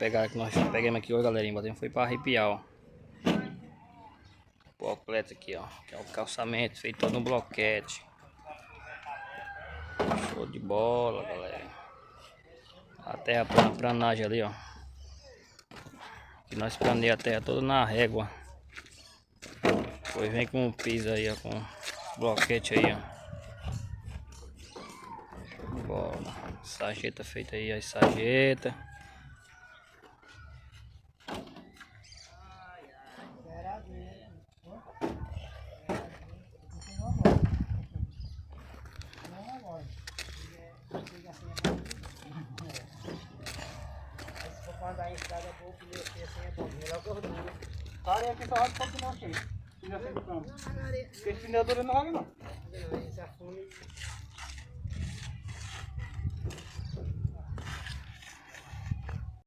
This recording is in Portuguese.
pegada que nós pegamos aqui hoje, galerinha. Batemos foi para arrepiar, ó. O boquete aqui, ó. Que é o calçamento feito todo no bloquete. Show de bola, galera. A terra na planagem ali, ó. Que nós planeamos a terra toda na régua. Depois vem com o piso aí, ó. Com o bloquete aí, ó. Bola. Sarjeta feita aí, as sarjeta. Quando a estrada é boa, que assim é bom. Melhor gordura. Cara, aqui só roda pra que não achei. Pneu sem campo. Porque esse pneu dura não roda não. Não, esse afunda.